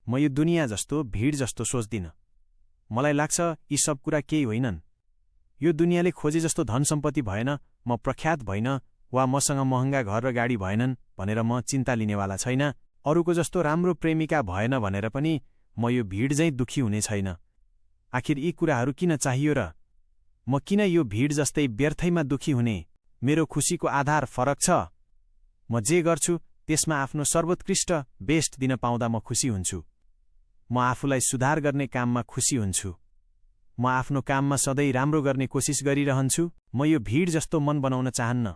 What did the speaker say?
म यो दुनियाँ जस्तो भिड जस्तो सोच्दिन। मलाई लाग्छ यी सब कुरा केही होइनन्। यो दुनियाँले खोजे जस्तो धन सम्पत्ति भएन, म प्रख्यात भइन, वा मसँग महँगा घर र गाडी भएनन् भनेर म चिन्ता लिनेवाला छैन। अरूको जस्तो राम्रो प्रेमिका भएन भनेर पनि म यो भिड झैँ दुखी हुने छैन। आखिर यी कुराहरू किन चाहियो र? म किन यो भिड जस्तै व्यर्थैमा दुखी हुने? मेरो खुसीको आधार फरक छ। म जे गर्छु त्यसमा आफ्नो सर्वोत्कृष्ट बेस्ट दिन पाउँदा म खुसी हुन्छु। म आफूलाई सुधार गर्ने काममा खुसी हुन्छु। म आफ्नो काममा सधैँ राम्रो गर्ने कोसिस गरिरहन्छु। म यो भिड जस्तो मन बनाउन चाहन्न।